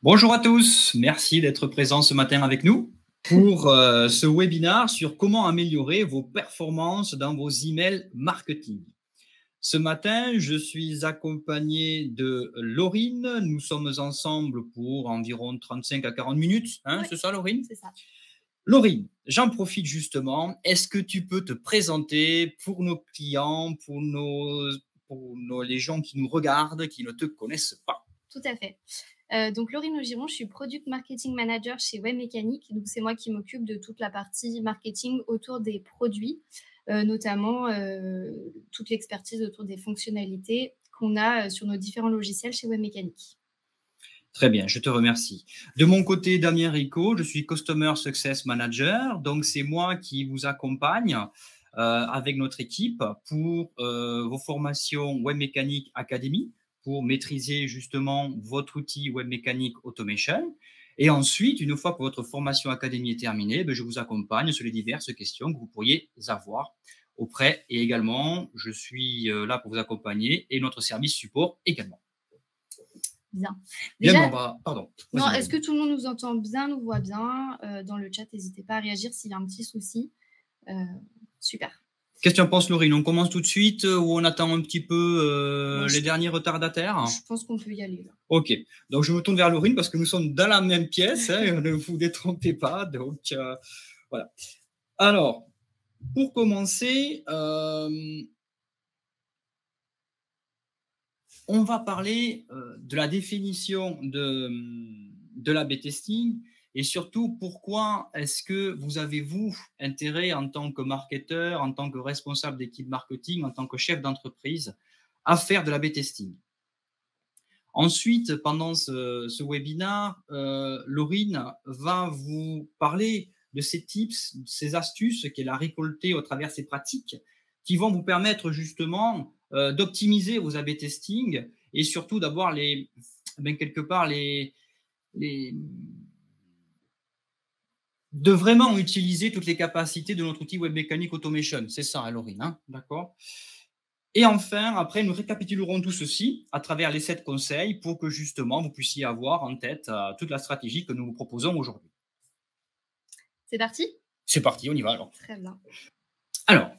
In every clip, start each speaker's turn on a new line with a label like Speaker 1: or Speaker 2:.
Speaker 1: Bonjour à tous, merci d'être présents ce matin avec nous pour ce webinaire sur comment améliorer vos performances dans vos emails marketing. Ce matin, je suis accompagné de Laurine. Nous sommes ensemble pour environ 35 à 40 minutes.
Speaker 2: Ouais,
Speaker 1: c'est ça, Laurine?
Speaker 2: c'est ça.
Speaker 1: Laurine, j'en profite justement. Est-ce que tu peux te présenter pour nos clients, les gens qui nous regardent, qui ne te connaissent pas?
Speaker 2: Tout à fait. Donc Laurine Augiron, je suis Product Marketing Manager chez Webmécanique. Donc c'est moi qui m'occupe de toute la partie marketing autour des produits, notamment toute l'expertise autour des fonctionnalités qu'on a sur nos différents logiciels chez Webmécanique.
Speaker 1: Très bien, je te remercie. De mon côté, Damien Rico, je suis Customer Success Manager. Donc, c'est moi qui vous accompagne avec notre équipe pour vos formations Webmécanique Academy pour maîtriser justement votre outil Webmécanique Automation. Et ensuite, une fois que votre formation Academy est terminée, je vous accompagne sur les diverses questions que vous pourriez avoir auprès. Et également, je suis là pour vous accompagner et notre service support également.
Speaker 2: Bien.
Speaker 1: Déjà,
Speaker 2: pardon. Non, est-ce que tout le monde nous entend bien, nous voit bien? Dans le chat, n'hésitez pas à réagir s'il y a un petit souci. Super.
Speaker 1: Qu'est-ce que tu en penses, Laurine? On commence tout de suite ou on attend un petit peu les derniers retardataires?
Speaker 2: Je pense qu'on peut y aller là.
Speaker 1: Ok, donc je me tourne vers Laurine parce que nous sommes dans la même pièce, ne vous détrompez pas. Donc voilà. Alors, pour commencer, on va parler de la définition de l'A/B testing et surtout pourquoi est-ce que vous avez, vous, intérêt en tant que marketeur, en tant que responsable d'équipe marketing, en tant que chef d'entreprise, à faire de l'A/B testing. Ensuite, pendant ce webinaire, Laurine va vous parler de ces tips, ces astuces qu'elle a récoltées au travers de ses pratiques qui vont vous permettre justement d'optimiser vos A/B testing et surtout d'avoir de vraiment utiliser toutes les capacités de notre outil Webmécanique Automation. C'est ça, Laurine, hein, d'accord? Et enfin, après, nous récapitulerons tout ceci à travers les 7 conseils pour que justement vous puissiez avoir en tête toute la stratégie que nous vous proposons aujourd'hui.
Speaker 2: C'est parti?
Speaker 1: C'est parti, on y va alors.
Speaker 2: Très bien.
Speaker 1: Alors,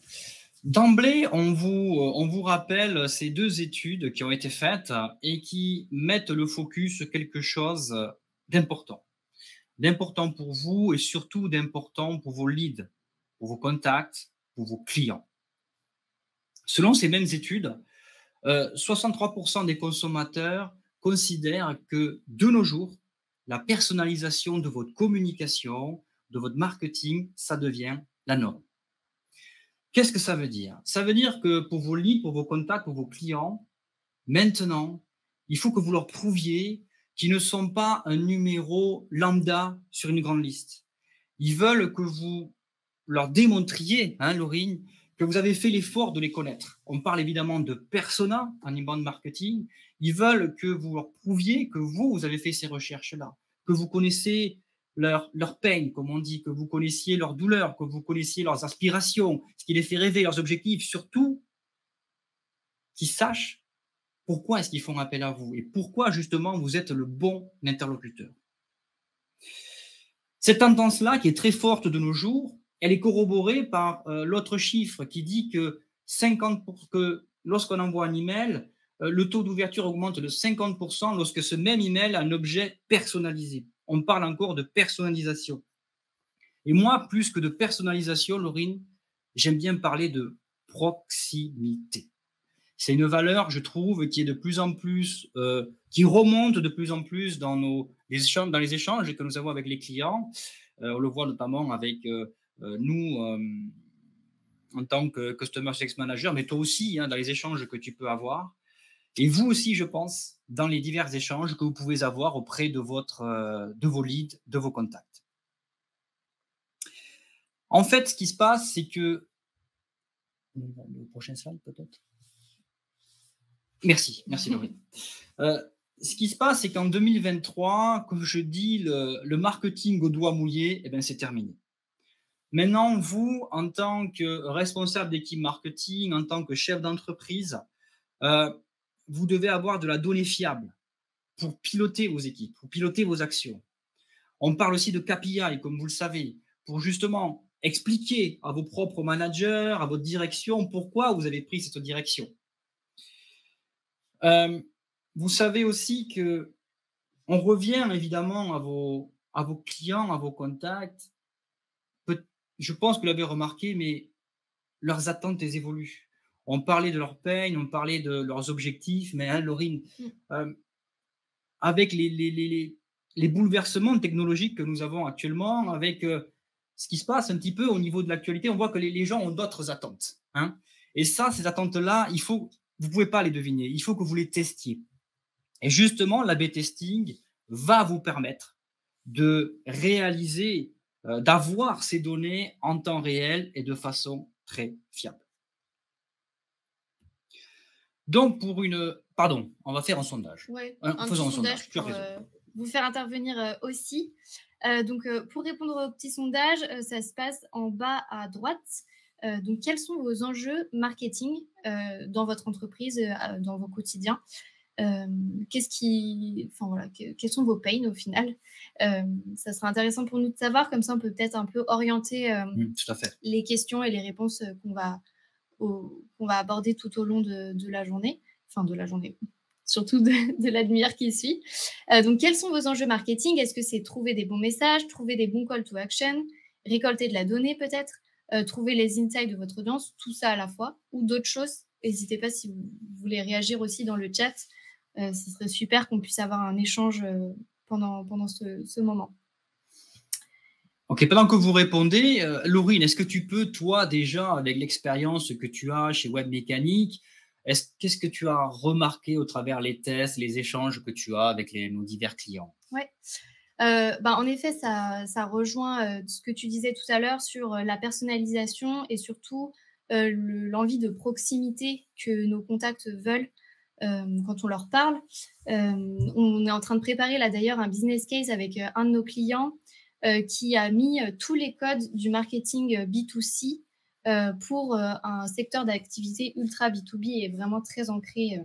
Speaker 1: d'emblée, on vous rappelle ces 2 études qui ont été faites et qui mettent le focus sur quelque chose d'important. D'important pour vous et surtout d'important pour vos leads, pour vos contacts, pour vos clients. Selon ces mêmes études, 63% des consommateurs considèrent que de nos jours, la personnalisation de votre communication, de votre marketing, ça devient la norme. Qu'est-ce que ça veut dire? Ça veut dire que pour vos leads, pour vos contacts, pour vos clients, maintenant, il faut que vous leur prouviez qu'ils ne sont pas un numéro lambda sur une grande liste. Ils veulent que vous leur démontriez, Laurine, que vous avez fait l'effort de les connaître. On parle évidemment de persona en inbound marketing. Ils veulent que vous leur prouviez que vous avez fait ces recherches-là, que vous connaissez leur peine, comme on dit, que vous connaissiez leurs douleurs, que vous connaissiez leurs aspirations, ce qui les fait rêver, leurs objectifs, surtout qu'ils sachent pourquoi est-ce qu'ils font appel à vous et pourquoi justement vous êtes le bon interlocuteur. Cette tendance-là, qui est très forte de nos jours, elle est corroborée par l'autre chiffre qui dit que lorsqu'on envoie un email, le taux d'ouverture augmente de 50% lorsque ce même email a un objet personnalisé. On parle encore de personnalisation. Et moi, plus que de personnalisation, Laurine, j'aime bien parler de proximité. C'est une valeur, je trouve, qui est de plus en plus, qui remonte de plus en plus dans les échanges que nous avons avec les clients. On le voit notamment avec nous en tant que Customer Success Manager, mais toi aussi, dans les échanges que tu peux avoir. Et vous aussi, je pense, dans les divers échanges que vous pouvez avoir auprès de vos leads, de vos contacts. En fait, ce qui se passe, c'est que... Le prochain slide, peut-être. Merci Laurine. Ce qui se passe, c'est qu'en 2023, comme je dis, le marketing au doigt mouillé, c'est terminé. Maintenant, vous, en tant que responsable d'équipe marketing, en tant que chef d'entreprise, vous devez avoir de la donnée fiable. pour piloter vos équipes, pour piloter vos actions. On parle aussi de KPI, comme vous le savez, pour justement expliquer à vos propres managers, à votre direction, pourquoi vous avez pris cette direction. Vous savez aussi que on revient évidemment à vos clients, à vos contacts. Je pense que vous l'avez remarqué, mais leurs attentes elles évoluent. On parlait de leur peine, on parlait de leurs objectifs, mais hein, Laurine, avec les bouleversements technologiques que nous avons actuellement, avec ce qui se passe un petit peu au niveau de l'actualité, on voit que les gens ont d'autres attentes. Hein. Et ça, ces attentes-là, vous ne pouvez pas les deviner, il faut que vous les testiez. Et justement, l'A/B testing va vous permettre de réaliser, d'avoir ces données en temps réel et de façon très fiable. Donc, pardon, on va faire un sondage.
Speaker 2: Ouais, faisons un sondage pour vous faire intervenir aussi. Donc, pour répondre au petit sondage, ça se passe en bas à droite. Donc, quels sont vos enjeux marketing dans votre entreprise, dans vos quotidiens? Quels sont vos pains au final? Ça sera intéressant pour nous de savoir, comme ça on peut peut-être un peu orienter
Speaker 1: tout à fait.
Speaker 2: les questions et les réponses qu'on va aborder tout au long de la journée, surtout de la demi-heure qui suit. Donc, quels sont vos enjeux marketing? Est-ce que c'est trouver des bons messages, trouver des bons call to action, récolter de la donnée peut-être, trouver les insights de votre audience, tout ça à la fois, ou d'autres choses? N'hésitez pas si vous voulez réagir aussi dans le chat. Ce serait super qu'on puisse avoir un échange pendant ce moment.
Speaker 1: Ok, pendant que vous répondez, Laurine, est-ce que tu peux, toi, déjà, avec l'expérience que tu as chez Webmécanique, qu'est-ce que tu as remarqué au travers les tests, les échanges que tu as avec nos divers clients?
Speaker 2: Oui, en effet, ça rejoint ce que tu disais tout à l'heure sur la personnalisation et surtout l'envie de proximité que nos contacts veulent quand on leur parle. On est en train de préparer là d'ailleurs un business case avec un de nos clients qui a mis tous les codes du marketing B2C pour un secteur d'activité ultra B2B et vraiment très ancré.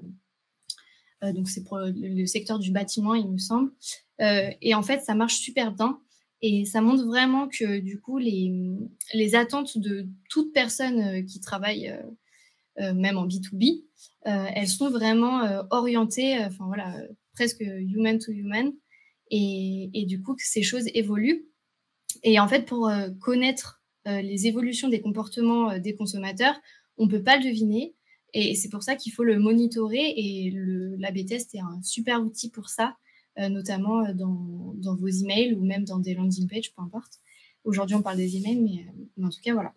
Speaker 2: Donc, c'est pour le secteur du bâtiment, il me semble. Et en fait, ça marche super bien. Et ça montre vraiment que du coup, les attentes de toute personne qui travaille, même en B2B, elles sont vraiment orientées, presque human to human. Et du coup, que ces choses évoluent. Et en fait, pour connaître les évolutions des comportements des consommateurs, on ne peut pas le deviner. Et c'est pour ça qu'il faut le monitorer. Et l'A/B test est un super outil pour ça, notamment dans vos emails ou même dans des landing pages, peu importe. Aujourd'hui, on parle des emails, mais en tout cas, voilà.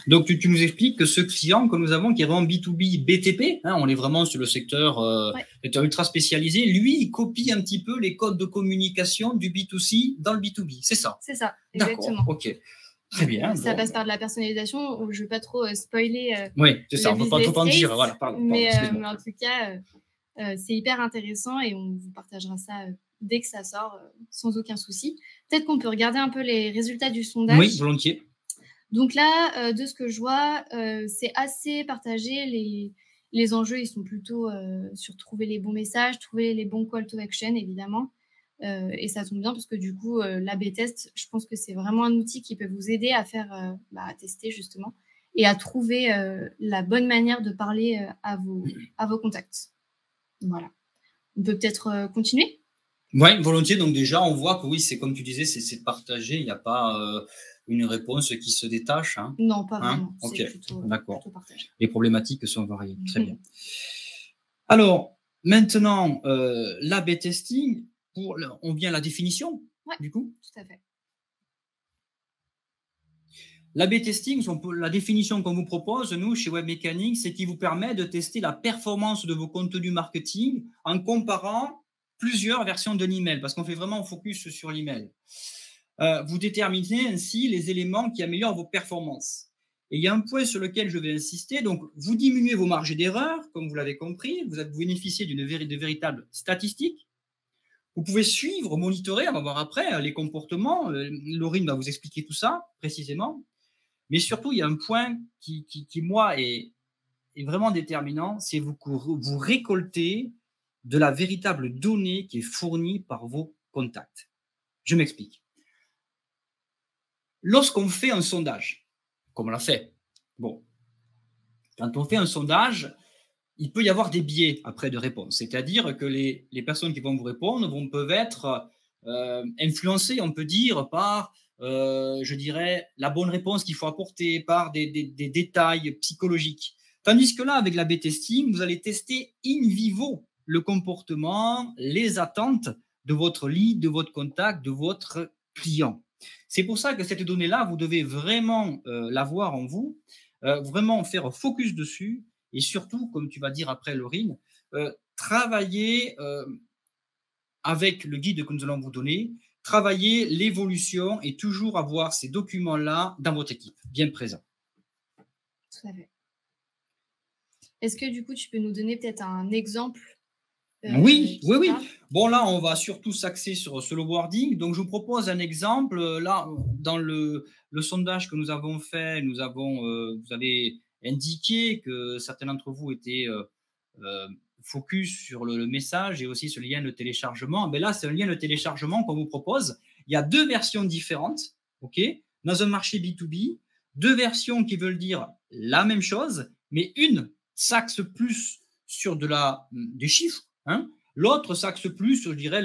Speaker 1: Donc, tu nous expliques que ce client que nous avons, qui est vraiment B2B, BTP, hein, on est vraiment sur le secteur ultra spécialisé, lui, il copie un petit peu les codes de communication du B2C dans le B2B, c'est ça?
Speaker 2: C'est ça, exactement.
Speaker 1: D'accord, ok. Très bien.
Speaker 2: Ça passe par de la personnalisation. Je ne veux pas trop spoiler.
Speaker 1: Oui, c'est ça, on ne peut pas trop en dire. Voilà, pardon,
Speaker 2: mais en tout cas, c'est hyper intéressant et on vous partagera ça dès que ça sort, sans aucun souci. Peut-être qu'on peut regarder un peu les résultats du sondage.
Speaker 1: Oui, volontiers.
Speaker 2: Donc là, de ce que je vois, c'est assez partagé. Les enjeux, ils sont plutôt sur trouver les bons messages, trouver les bons call to action, évidemment. Et ça tombe bien parce que du coup, l'A/B test, je pense que c'est vraiment un outil qui peut vous aider à faire, à tester justement et à trouver la bonne manière de parler à vos contacts. Voilà. On peut peut-être continuer?
Speaker 1: Oui, volontiers. Donc déjà, on voit que oui, c'est comme tu disais, c'est partagé. Il n'y a pas une réponse qui se détache. Hein.
Speaker 2: Non, pas vraiment.
Speaker 1: Ok,
Speaker 2: c'est plutôt partagé.
Speaker 1: Les problématiques sont variées. Très bien. Alors, maintenant, l'A/B testing, on vient à la définition, du coup.
Speaker 2: Tout à fait.
Speaker 1: L'A/B testing, la définition qu'on vous propose, nous, chez Webmécanique, c'est qui vous permet de tester la performance de vos contenus marketing en comparant plusieurs versions de l'email, parce qu'on fait vraiment focus sur l'email. Vous déterminez ainsi les éléments qui améliorent vos performances. Et il y a un point sur lequel je vais insister. Donc, vous diminuez vos marges d'erreur, comme vous l'avez compris. Vous bénéficiez de véritables statistiques. Vous pouvez suivre, monitorer, on va voir après, les comportements. Laurine va vous expliquer tout ça précisément. Mais surtout, il y a un point qui moi, est vraiment déterminant, c'est vous récoltez de la véritable donnée qui est fournie par vos contacts. Je m'explique. Lorsqu'on fait un sondage, comme on l'a fait, bon, quand on fait un sondage, il peut y avoir des biais après de réponse. C'est-à-dire que les personnes qui vont vous répondre peuvent être influencées, on peut dire, par, je dirais, la bonne réponse qu'il faut apporter, par des détails psychologiques. Tandis que là, avec l'A/B testing, vous allez tester in vivo le comportement, les attentes de votre lead, de votre contact, de votre client. C'est pour ça que cette donnée-là, vous devez vraiment l'avoir en vous, vraiment faire focus dessus et surtout, comme tu vas dire après, Laurine, travailler avec le guide que nous allons vous donner, travailler l'évolution et toujours avoir ces documents-là dans votre équipe, bien présents.
Speaker 2: Tout à fait. Est-ce que du coup, tu peux nous donner peut-être un exemple
Speaker 1: Oui. Bon, là, on va surtout s'axer sur le wording. Donc, je vous propose un exemple. Là, dans le sondage que nous avons fait, vous avez indiqué que certains d'entre vous étaient focus sur le message et aussi ce lien de téléchargement. Mais là, c'est un lien de téléchargement qu'on vous propose. Il y a deux versions différentes, ok, dans un marché B2B, deux versions qui veulent dire la même chose, mais une s'axe plus sur des chiffres, hein, l'autre s'axe plus sur, je dirais,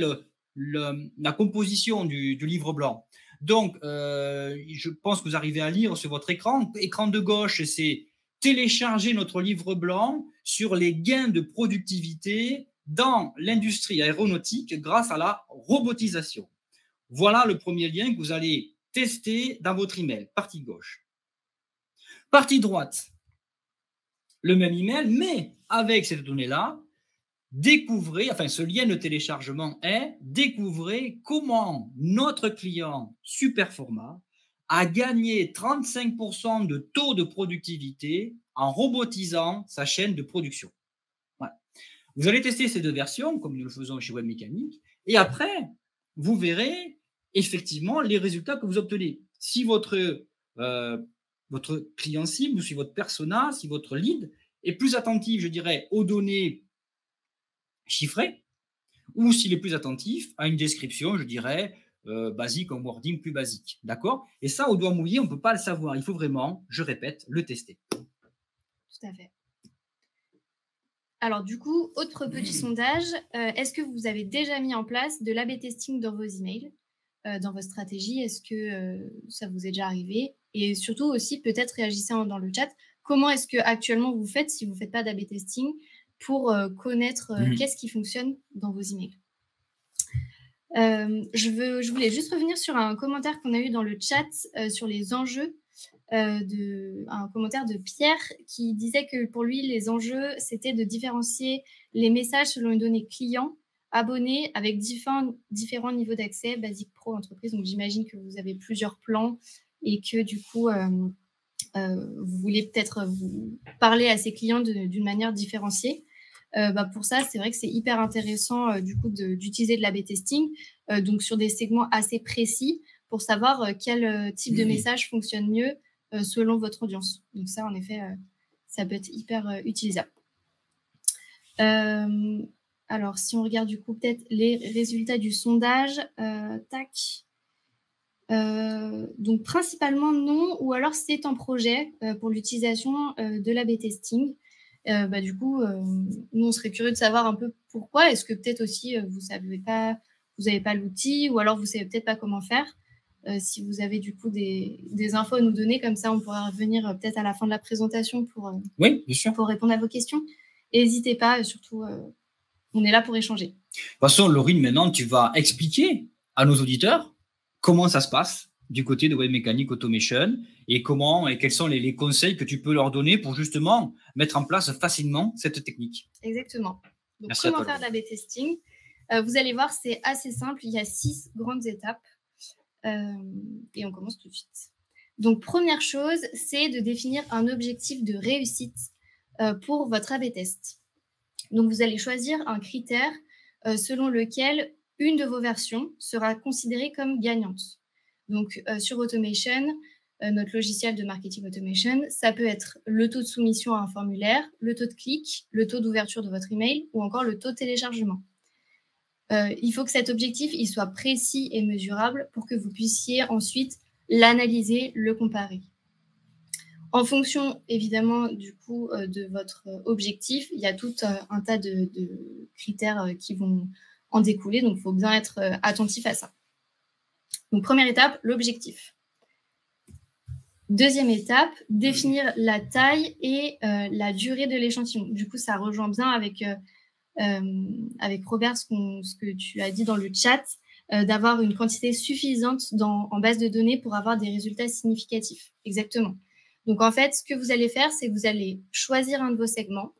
Speaker 1: la composition du livre blanc. Donc, je pense que vous arrivez à lire sur votre écran. Écran de gauche, c'est télécharger notre livre blanc sur les gains de productivité dans l'industrie aéronautique grâce à la robotisation. Voilà le premier lien que vous allez tester dans votre email, partie gauche. Partie droite, le même email, mais avec cette donnée-là, ce lien de téléchargement est découvrez comment notre client Superformat a gagné 35% de taux de productivité en robotisant sa chaîne de production. Voilà. Vous allez tester ces deux versions, comme nous le faisons chez Webmécanique, et après, vous verrez effectivement les résultats que vous obtenez. Si votre client cible, ou si votre persona, si votre lead est plus attentif, je dirais, aux données chiffrées, ou s'il est plus attentif à une description, je dirais, basique, un wording plus basique. D'accord? Et ça, au doigt mouillé, on ne peut pas le savoir. Il faut vraiment, je répète, le tester.
Speaker 2: Tout à fait. Alors du coup, autre petit sondage, est-ce que vous avez déjà mis en place de l'A/B testing dans vos emails, dans votre stratégie? Est-ce que ça vous est déjà arrivé? Et surtout aussi, peut-être réagissez dans le chat, comment est-ce que actuellement vous faites, si vous ne faites pas d'A/B testing, pour connaître qu'est-ce qui fonctionne dans vos emails? Je voulais juste revenir sur un commentaire qu'on a eu dans le chat sur les enjeux, un commentaire de Pierre qui disait que pour lui, les enjeux, c'était de différencier les messages selon une donnée client, abonné, avec différents niveaux d'accès, basique, pro, entreprise. Donc, j'imagine que vous avez plusieurs plans et que du coup, vous voulez peut-être vous parler à ces clients d'une manière différenciée. Pour ça, c'est vrai que c'est hyper intéressant du coup d'utiliser de l'A/B testing, donc sur des segments assez précis pour savoir quel type de message fonctionne mieux selon votre audience. Donc ça, en effet, ça peut être hyper utilisable. Alors, si on regarde du coup peut-être les résultats du sondage, donc principalement non, ou alors c'est en projet pour l'utilisation de l'A/B testing. Du coup, nous, on serait curieux de savoir un peu pourquoi. Est-ce que peut-être aussi, vous n'avez pas l'outil, ou alors vous ne savez peut-être pas comment faire. Si vous avez du coup des infos à nous donner, comme ça, on pourra revenir peut-être à la fin de la présentation
Speaker 1: oui, bien sûr,
Speaker 2: pour répondre à vos questions. N'hésitez pas, surtout, on est là pour échanger.
Speaker 1: De toute façon, Laurine, maintenant, tu vas expliquer à nos auditeurs comment ça se passe du côté de Webmécanique Automation et quels sont les conseils que tu peux leur donner pour justement mettre en place facilement cette technique.
Speaker 2: Exactement. Donc, merci comment faire de l'A/B testing? Vous allez voir, c'est assez simple. Il y a 6 grandes étapes. Et on commence tout de suite. Donc, première chose, c'est de définir un objectif de réussite pour votre A/B test. Donc, vous allez choisir un critère selon lequel une de vos versions sera considérée comme gagnante. Donc, sur Automation, notre logiciel de marketing automation. Ça peut être le taux de soumission à un formulaire, le taux de clic, le taux d'ouverture de votre email ou encore le taux de téléchargement. Il faut que cet objectif il soit précis et mesurable pour que vous puissiez ensuite l'analyser, le comparer. En fonction, évidemment, du coup, de votre objectif, il y a tout un tas de critères qui vont en découler. Donc, il faut bien être attentif à ça. Donc, première étape, l'objectif. Deuxième étape, définir la taille et la durée de l'échantillon. Du coup, ça rejoint bien avec Robert ce que tu as dit dans le chat, d'avoir une quantité suffisante en base de données pour avoir des résultats significatifs. Exactement. Donc, en fait, ce que vous allez faire, c'est que vous allez choisir un de vos segments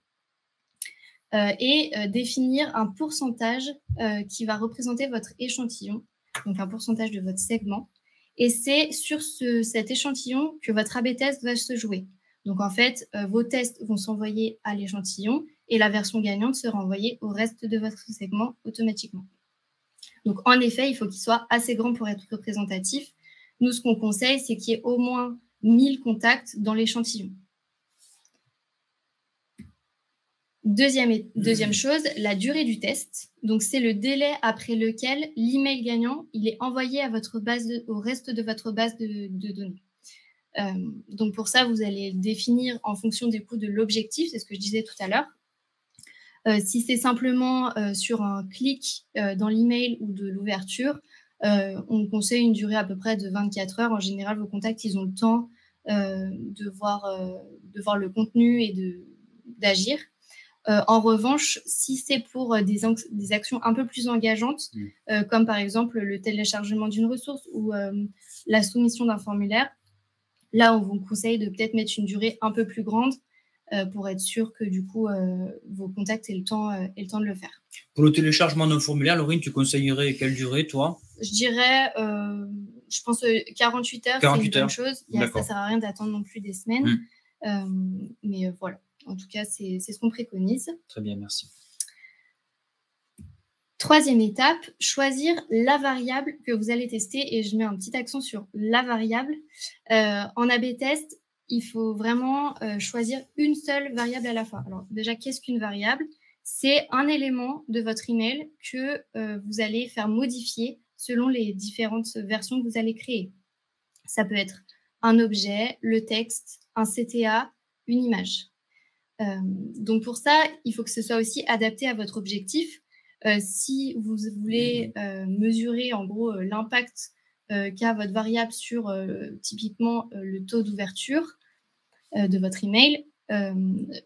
Speaker 2: et définir un pourcentage qui va représenter votre échantillon, donc un pourcentage de votre segment. Et c'est sur cet échantillon que votre A/B test va se jouer. Donc, en fait, vos tests vont s'envoyer à l'échantillon et la version gagnante sera envoyée au reste de votre segment automatiquement. Donc, en effet, il faut qu'il soit assez grand pour être représentatif. Nous, ce qu'on conseille, c'est qu'il y ait au moins 1000 contacts dans l'échantillon. Deuxième chose, la durée du test. Donc, c'est le délai après lequel l'email gagnant il est envoyé à au reste de votre base de données. Donc, pour ça, vous allez le définir en fonction du coup de l'objectif, c'est ce que je disais tout à l'heure. Si c'est simplement sur un clic dans l'email ou de l'ouverture, on conseille une durée à peu près de 24 heures. En général, vos contacts, ils ont le temps de voir le contenu et d'agir. En revanche, si c'est pour des actions un peu plus engageantes, comme par exemple le téléchargement d'une ressource ou la soumission d'un formulaire, là, on vous conseille de peut-être mettre une durée un peu plus grande pour être sûr que du coup, vos contacts aient le temps de le faire.
Speaker 1: Pour le téléchargement d'un formulaire, Laurine, tu conseillerais quelle durée, toi?
Speaker 2: Je dirais, je pense 48 heures, c'est une bonne chose. Ça ne sert à rien d'attendre non plus des semaines. Mais voilà, en tout cas, c'est ce qu'on préconise.
Speaker 1: Très bien, merci.
Speaker 2: Troisième étape, choisir la variable que vous allez tester. Et je mets un petit accent sur la variable. En A/B test, il faut vraiment choisir une seule variable à la fois. Alors déjà, qu'est-ce qu'une variable? C'est un élément de votre email que vous allez faire modifier selon les différentes versions que vous allez créer. Ça peut être un objet, le texte, un CTA, une image. Donc pour ça, il faut que ce soit aussi adapté à votre objectif. Si vous voulez mesurer en gros l'impact qu'a votre variable sur typiquement le taux d'ouverture de votre email,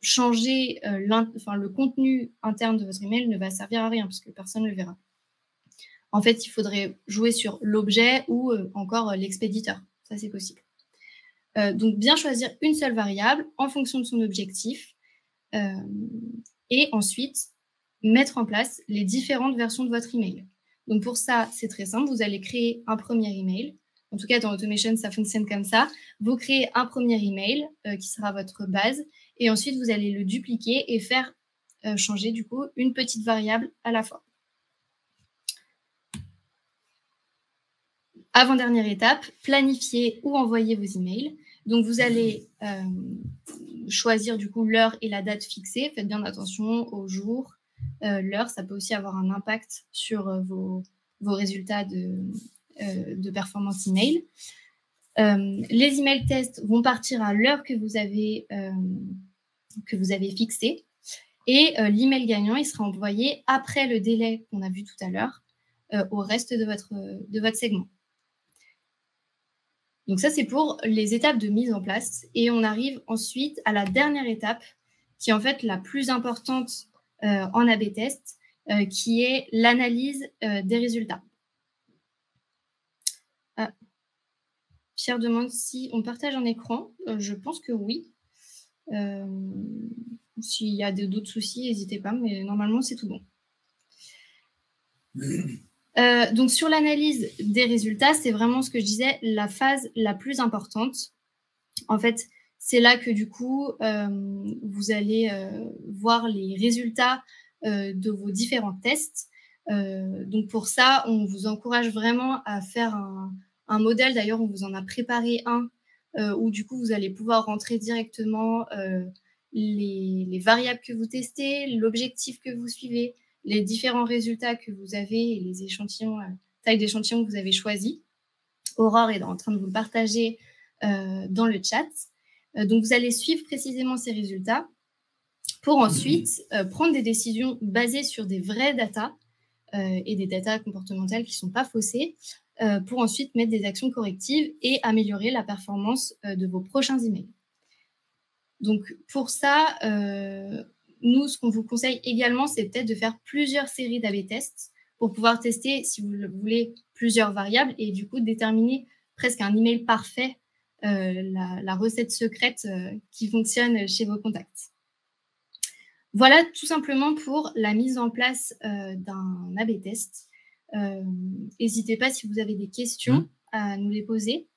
Speaker 2: changer le contenu interne de votre email ne va servir à rien parce que personne ne le verra. En fait, il faudrait jouer sur l'objet ou encore l'expéditeur. Ça, c'est possible. Donc, bien choisir une seule variable en fonction de son objectif et ensuite mettre en place les différentes versions de votre email. Donc, pour ça, c'est très simple. Vous allez créer un premier email. En tout cas, dans Automation, ça fonctionne comme ça. Vous créez un premier email qui sera votre base et ensuite, vous allez le dupliquer et faire changer du coup une petite variable à la fois. Avant-dernière étape, planifier ou envoyer vos emails. Donc, vous allez choisir du coup l'heure et la date fixée. Faites bien attention au jour. L'heure, ça peut aussi avoir un impact sur vos résultats de performance email. Les emails tests vont partir à l'heure que vous avez fixée. Et l'email gagnant, il sera envoyé après le délai qu'on a vu tout à l'heure au reste de votre segment. Donc ça, c'est pour les étapes de mise en place. Et on arrive ensuite à la dernière étape, qui est en fait la plus importante en A/B test, qui est l'analyse des résultats. Pierre demande si on partage un écran. Je pense que oui. S'il y a d'autres soucis, n'hésitez pas, mais normalement, c'est tout bon. Donc, sur l'analyse des résultats, c'est vraiment ce que je disais, la phase la plus importante. En fait, c'est là que du coup, vous allez voir les résultats de vos différents tests. Donc, pour ça, on vous encourage vraiment à faire un modèle. D'ailleurs, on vous en a préparé un où du coup, vous allez pouvoir rentrer directement les variables que vous testez, l'objectif que vous suivez, les différents résultats que vous avez et les échantillons, taille d'échantillon que vous avez choisi. Aurore est en train de vous le partager dans le chat. Donc, vous allez suivre précisément ces résultats pour ensuite prendre des décisions basées sur des vraies datas et des datas comportementales qui ne sont pas faussées pour ensuite mettre des actions correctives et améliorer la performance de vos prochains emails. Donc, pour ça, nous, ce qu'on vous conseille également, c'est peut-être de faire plusieurs séries d'A/B tests pour pouvoir tester, si vous le voulez, plusieurs variables et du coup déterminer presque un email parfait, la recette secrète qui fonctionne chez vos contacts. Voilà tout simplement pour la mise en place d'un A/B test. N'hésitez pas si vous avez des questions à nous les poser.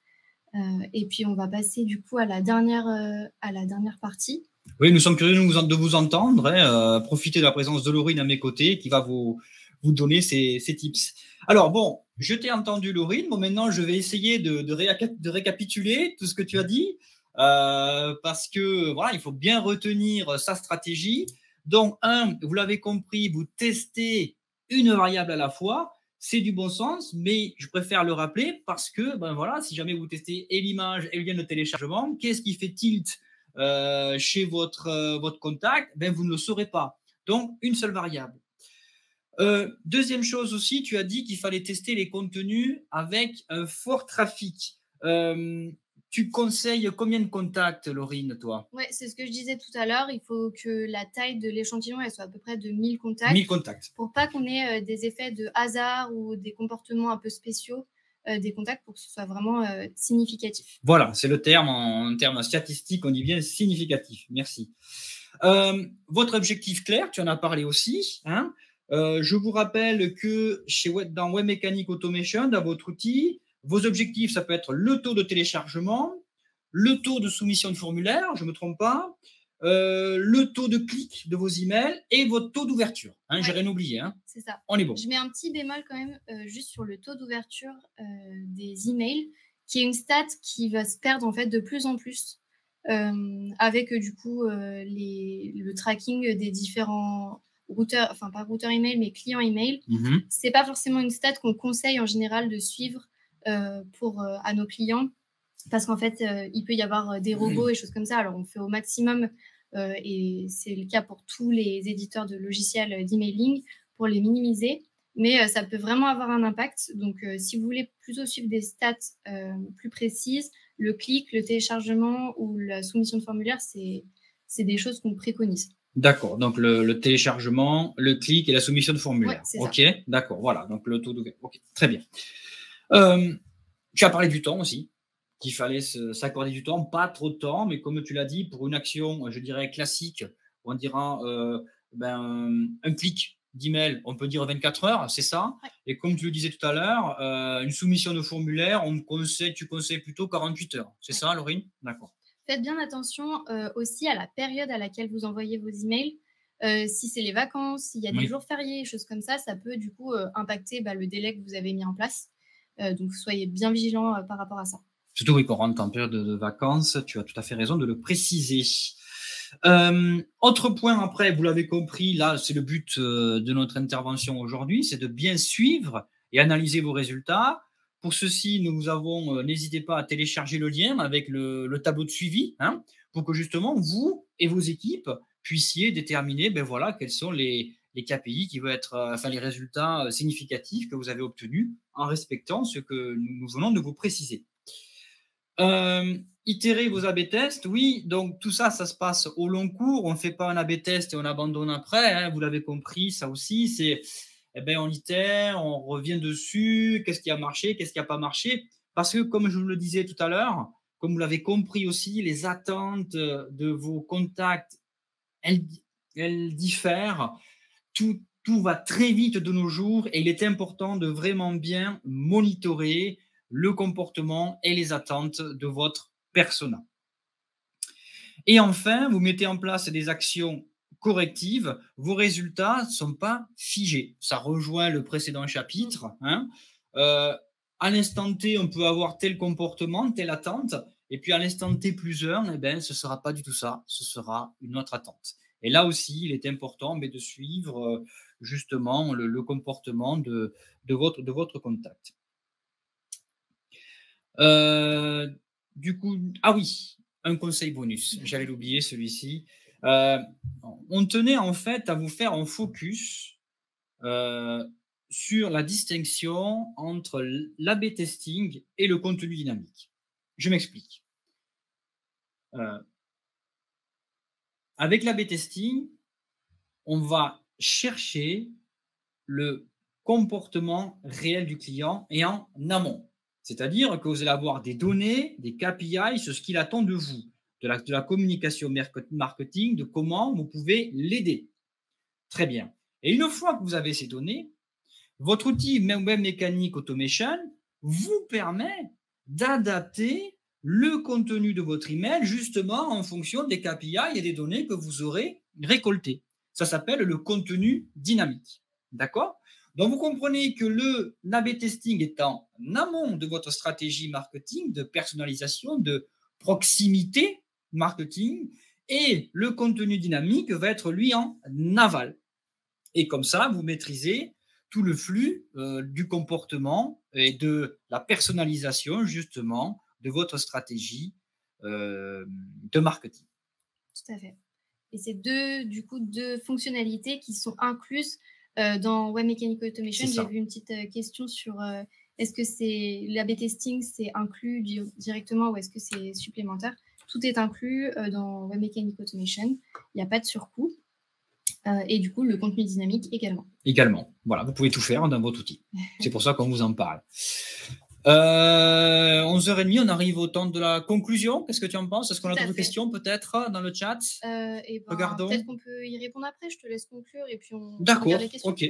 Speaker 2: Et puis, on va passer du coup à la dernière partie.
Speaker 1: Oui, nous sommes curieux de vous entendre. Hein, profitez de la présence de Laurine à mes côtés qui va vous donner ces tips. Alors, bon, je t'ai entendu, Laurine. Bon, maintenant, je vais essayer de récapituler tout ce que tu as dit parce que, voilà, il faut bien retenir sa stratégie. Donc, vous l'avez compris, vous testez une variable à la fois. C'est du bon sens, mais je préfère le rappeler parce que, ben voilà, si jamais vous testez et l'image et le lien de téléchargement, qu'est-ce qui fait tilt chez votre contact? Ben, vous ne le saurez pas. Donc, une seule variable. Deuxième chose aussi, tu as dit qu'il fallait tester les contenus avec un fort trafic. Tu conseilles combien de contacts, Laurine, toi?
Speaker 2: Oui, c'est ce que je disais tout à l'heure. Il faut que la taille de l'échantillon elle soit à peu près de 1000 contacts.
Speaker 1: 1000 contacts.
Speaker 2: Pour pas qu'on ait des effets de hasard ou des comportements un peu spéciaux des contacts pour que ce soit vraiment significatif.
Speaker 1: Voilà, c'est le terme en termes statistiques, on dit bien significatif. Merci. Votre objectif clair, tu en as parlé aussi. Hein, je vous rappelle que dans Webmecanic Automation, dans votre outil, vos objectifs, ça peut être le taux de téléchargement, le taux de soumission de formulaire, je ne me trompe pas, le taux de clic de vos emails et votre taux d'ouverture. Hein, ouais. J'ai rien oublié. Hein.
Speaker 2: C'est ça.
Speaker 1: On est bon.
Speaker 2: Je mets un petit bémol quand même juste sur le taux d'ouverture des emails, qui est une stat qui va se perdre en fait de plus en plus avec du coup le tracking des différents routeurs, enfin pas routeurs email, mais clients email. C'est pas forcément une stat qu'on conseille en général de suivre à nos clients. Parce qu'en fait, il peut y avoir des robots et choses comme ça. Alors, on fait au maximum, et c'est le cas pour tous les éditeurs de logiciels d'emailing, pour les minimiser. Mais ça peut vraiment avoir un impact. Donc, si vous voulez plutôt suivre des stats plus précises, le clic, le téléchargement ou la soumission de formulaire, c'est des choses qu'on préconise.
Speaker 1: D'accord. Donc, le téléchargement, le clic et la soumission de formulaire.
Speaker 2: Ouais,
Speaker 1: OK, ça. D'accord. Voilà. Donc, le taux d'ouverture. OK, très bien. Tu as parlé du temps aussi, qu'il fallait s'accorder du temps, pas trop de temps, mais comme tu l'as dit, pour une action, je dirais classique, on dira un clic d'email, on peut dire 24 heures, c'est ça.
Speaker 2: Ouais.
Speaker 1: Et comme tu le disais tout à l'heure, une soumission de formulaire, tu conseilles plutôt 48 heures. C'est ça, Laurine? D'accord.
Speaker 2: Faites bien attention aussi à la période à laquelle vous envoyez vos emails. Si c'est les vacances, s'il y a des jours fériés, choses comme ça, ça peut du coup impacter le délai que vous avez mis en place. Donc, soyez bien vigilants par rapport à ça.
Speaker 1: Surtout, oui, qu'on rentre en période de vacances, tu as tout à fait raison de le préciser. Autre point après, vous l'avez compris, là, c'est le but de notre intervention aujourd'hui, c'est de bien suivre et analyser vos résultats. Pour ceci, n'hésitez pas à télécharger le lien avec le tableau de suivi, hein, pour que justement, vous et vos équipes puissiez déterminer, quels sont les KPI qui vont être, les résultats significatifs que vous avez obtenus en respectant ce que nous venons de vous préciser. Itérer vos A/B tests, oui, donc tout ça, ça se passe au long cours. On ne fait pas un A/B test et on abandonne après. Hein, vous l'avez compris, ça aussi, c'est on itère, on revient dessus, qu'est-ce qui a marché, qu'est-ce qui n'a pas marché. Parce que, comme je vous le disais tout à l'heure, comme vous l'avez compris aussi, les attentes de vos contacts, elles diffèrent. Tout va très vite de nos jours et il est important de vraiment bien monitorer le comportement et les attentes de votre persona. Et enfin, vous mettez en place des actions correctives. Vos résultats ne sont pas figés. Ça rejoint le précédent chapitre. Hein. À l'instant T, on peut avoir tel comportement, telle attente, Et puis à l'instant T plus 1, eh ben, ce ne sera pas du tout ça, ce sera une autre attente. Et là aussi, il est important mais de suivre justement le comportement de votre contact. Du coup, ah oui, un conseil bonus, j'allais l'oublier celui-ci. Euh, on tenait en fait à vous faire un focus euh, sur la distinction entre l'A/B testing et le contenu dynamique. Je m'explique. Euh, avec l'A/B testing, on va chercher le comportement réel du client et en amont. C'est-à-dire que vous allez avoir des données, des KPI sur ce qu'il attend de vous, de la communication marketing, de comment vous pouvez l'aider. Très bien. Et une fois que vous avez ces données, votre outil Web Mechanic Automation vous permet d'adapter le contenu de votre email justement en fonction des KPI et des données que vous aurez récoltées. Ça s'appelle le contenu dynamique. D'accord? Donc, vous comprenez que le A/B testing est en amont de votre stratégie marketing, de personnalisation, de proximité marketing, et le contenu dynamique va être, lui, en aval. Et comme ça, vous maîtrisez tout le flux du comportement et de la personnalisation, justement, de votre stratégie de marketing.
Speaker 2: Tout à fait. Et c'est deux fonctionnalités qui sont incluses dans Web Mechanic Automation. J'ai vu une petite question sur est-ce que c'est l'A/B testing, c'est inclus directement ou est-ce que c'est supplémentaire? Tout est inclus dans Web Mechanic Automation. Il n'y a pas de surcoût. Et du coup, le contenu dynamique également.
Speaker 1: Également. Voilà, vous pouvez tout faire dans votre outil. C'est pour ça qu'on vous en parle. 11h30, on arrive au temps de la conclusion. Qu'est-ce que tu en penses? Est-ce qu'on a d'autres questions peut-être dans le chat?
Speaker 2: Regardons. Peut-être qu'on peut y répondre après. Je te laisse conclure et puis on
Speaker 1: regarde les questions. Ok.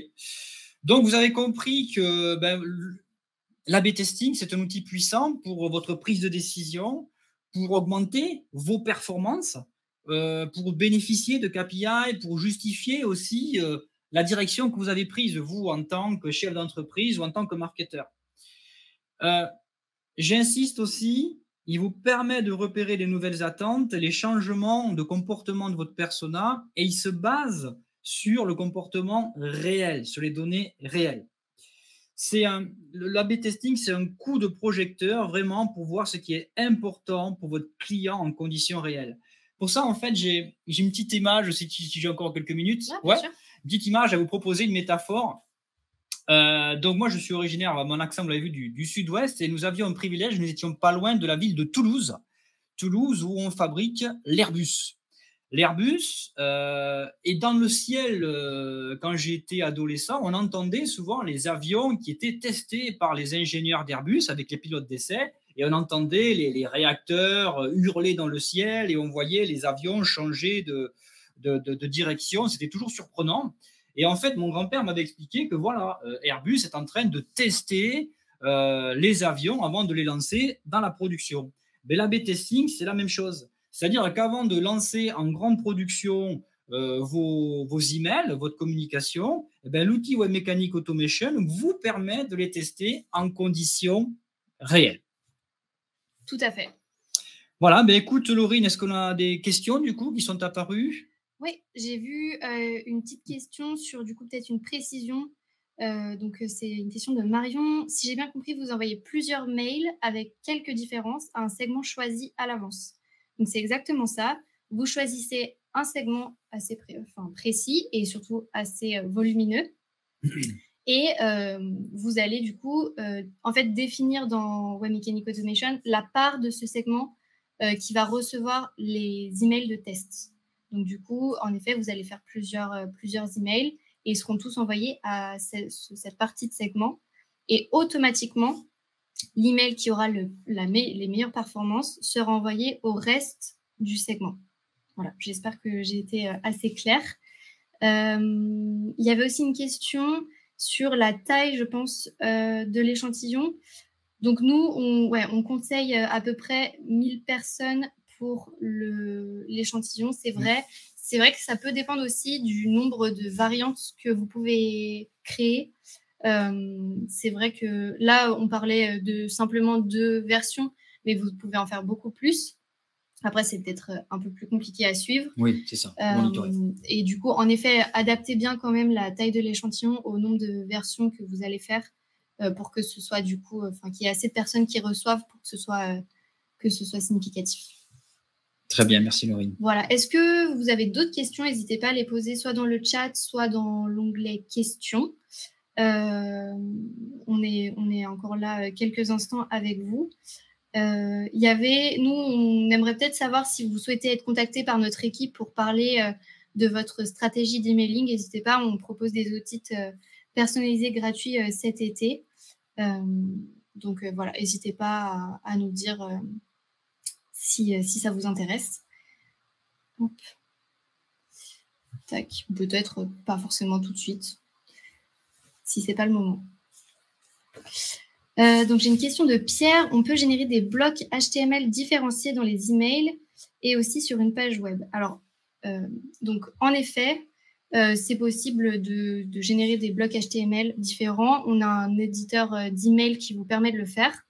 Speaker 1: Donc, vous avez compris que l'A/B testing, c'est un outil puissant pour votre prise de décision, pour augmenter vos performances, pour bénéficier de KPI, pour justifier aussi la direction que vous avez prise, vous, en tant que chef d'entreprise ou en tant que marketeur. J'insiste aussi, il vous permet de repérer les nouvelles attentes, les changements de comportement de votre persona, et il se base sur le comportement réel, sur les données réelles. L'A/B testing, c'est un coup de projecteur vraiment pour voir ce qui est important pour votre client en conditions réelles. Pour ça, en fait, j'ai une petite image, si j'ai encore quelques minutes.
Speaker 2: Ouais,
Speaker 1: une petite image à vous proposer, une métaphore. Donc moi, je suis originaire, mon accent, vous l'avez vu, du sud-ouest, et nous avions un privilège, nous n'étions pas loin de la ville de Toulouse. Toulouse, où on fabrique l'Airbus. L'Airbus, et dans le ciel, quand j'étais adolescent, on entendait souvent les avions qui étaient testés par les ingénieurs d'Airbus avec les pilotes d'essai, et on entendait les réacteurs hurler dans le ciel, et on voyait les avions changer de direction. C'était toujours surprenant. Et en fait, mon grand-père m'avait expliqué que voilà, Airbus est en train de tester les avions avant de les lancer dans la production. Mais l'A/B testing, c'est la même chose. C'est-à-dire qu'avant de lancer en grande production vos emails, votre communication, l'outil Web Mechanic Automation vous permet de les tester en conditions réelles.
Speaker 2: Tout à fait.
Speaker 1: Voilà, écoute Laurine, est-ce qu'on a des questions du coup qui sont apparues?
Speaker 2: Oui, j'ai vu une petite question sur du coup peut-être une précision. Donc c'est une question de Marion. Si j'ai bien compris, vous envoyez plusieurs mails avec quelques différences à un segment choisi à l'avance. Donc c'est exactement ça. Vous choisissez un segment assez précis et surtout assez volumineux. Et vous allez du coup en fait définir dans Web Mechanic Automation la part de ce segment qui va recevoir les emails de test. Donc du coup, en effet, vous allez faire plusieurs emails et ils seront tous envoyés à cette partie de segment. Et automatiquement, l'email qui aura les meilleures performances sera envoyé au reste du segment. Voilà, j'espère que j'ai été assez claire. Il y avait aussi une question sur la taille, je pense, de l'échantillon. Donc nous, on conseille à peu près 1000 personnes pour l'échantillon. C'est vrai que ça peut dépendre aussi du nombre de variantes que vous pouvez créer. C'est vrai que là, on parlait de simplement 2 versions, mais vous pouvez en faire beaucoup plus. Après, c'est peut-être un peu plus compliqué à suivre.
Speaker 1: Oui, c'est ça.
Speaker 2: Et du coup, en effet, adaptez bien quand même la taille de l'échantillon au nombre de versions que vous allez faire pour que ce soit du coup, qu'il y ait assez de personnes qui reçoivent pour que ce soit significatif.
Speaker 1: Très bien, merci Laurine.
Speaker 2: Voilà. Est-ce que vous avez d'autres questions? N'hésitez pas à les poser soit dans le chat, soit dans l'onglet questions. On est encore là quelques instants avec vous. Nous, on aimerait peut-être savoir si vous souhaitez être contacté par notre équipe pour parler de votre stratégie d'emailing. N'hésitez pas, on propose des audits personnalisés gratuits cet été. Donc voilà, n'hésitez pas à nous dire si ça vous intéresse. Hop. Tac, peut-être pas forcément tout de suite, si c'est pas le moment. Donc, j'ai une question de Pierre. On peut générer des blocs HTML différenciés dans les emails et aussi sur une page web. Alors, donc, en effet, c'est possible de générer des blocs HTML différents. On a un éditeur d'email qui vous permet de le faire.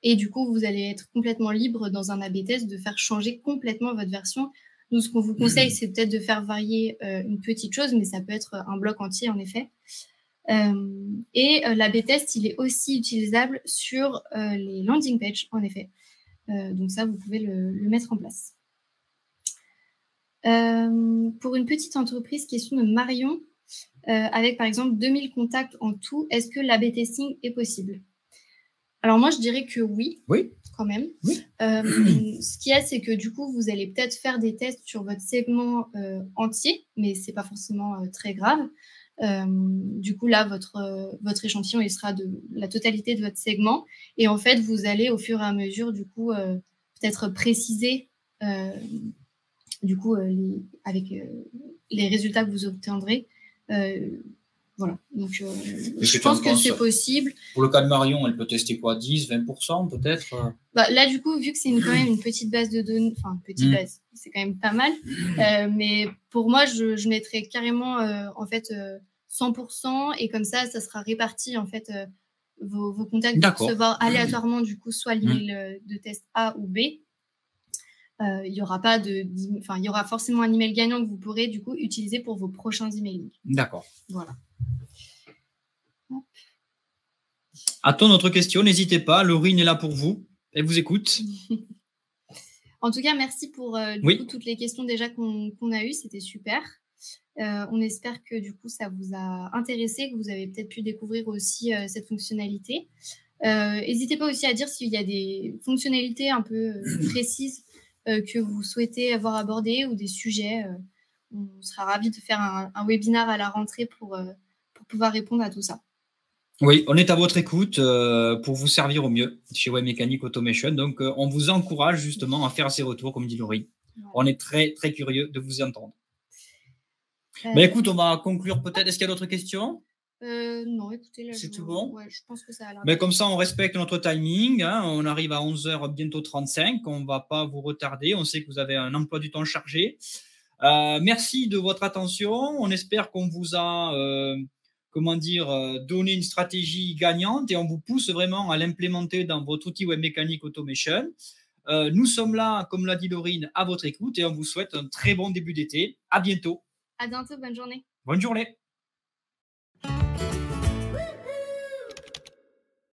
Speaker 2: Et du coup, vous allez être complètement libre dans un A/B test de faire changer complètement votre version. Nous, ce qu'on vous conseille, c'est peut-être de faire varier une petite chose, mais ça peut être un bloc entier, en effet. L'A/B test, il est aussi utilisable sur les landing pages, en effet. Donc ça, vous pouvez le mettre en place. Pour une petite entreprise, question de Marion, avec par exemple 2000 contacts en tout, est-ce que l'A/B testing est possible? Alors moi, je dirais que oui, quand même.
Speaker 1: Oui.
Speaker 2: Ce qu'il y a, c'est que du coup, vous allez peut-être faire des tests sur votre segment entier, mais ce n'est pas forcément très grave. Du coup, là, votre échantillon, il sera de la totalité de votre segment. Et en fait, vous allez, au fur et à mesure, du coup, peut-être préciser, du coup, avec les résultats que vous obtiendrez. Voilà. Donc, je pense que c'est possible.
Speaker 1: Pour le cas de Marion, elle peut tester quoi, 10, 20% peut-être?
Speaker 2: Là, du coup, vu que c'est quand même une petite base de données, enfin, petite base, c'est quand même pas mal. Mais pour moi, je mettrais carrément, en fait, 100%, et comme ça sera réparti, en fait, vos contacts vont recevoir aléatoirement, du coup, soit l'email de test A ou B. Il y aura forcément un email gagnant que vous pourrez, du coup, utiliser pour vos prochains emails.
Speaker 1: D'accord.
Speaker 2: Voilà.
Speaker 1: Attends notre question, n'hésitez pas, Laurine est là pour vous, elle vous écoute.
Speaker 2: En tout cas, merci pour coup, toutes les questions déjà qu'on a eues, c'était super. On espère que du coup, ça vous a intéressé, que vous avez peut-être pu découvrir aussi cette fonctionnalité. N'hésitez pas aussi à dire s'il y a des fonctionnalités un peu précises que vous souhaitez avoir abordées ou des sujets. On sera ravis de faire un webinaire à la rentrée pour pouvoir répondre à tout ça.
Speaker 1: Oui, on est à votre écoute pour vous servir au mieux chez Webmecanic Automation. Donc, on vous encourage justement à faire ces retours, comme dit Laurie. Voilà. On est très, très curieux de vous entendre. Écoute, on va conclure peut-être. Est-ce qu'il y a d'autres questions?
Speaker 2: Non, écoutez, là,
Speaker 1: c'est tout bon.
Speaker 2: Ouais, je pense que ça a l'air.
Speaker 1: Comme ça, on respecte notre timing. Hein. On arrive à 11h, bientôt 35. On ne va pas vous retarder. On sait que vous avez un emploi du temps chargé. Merci de votre attention. On espère qu'on vous a donné une stratégie gagnante et on vous pousse vraiment à l'implémenter dans votre outil Webmecanic Automation. Nous sommes là, comme l'a dit Laurine, à votre écoute et on vous souhaite un très bon début d'été. À bientôt.
Speaker 2: À bientôt, bonne journée.
Speaker 1: Bonne journée.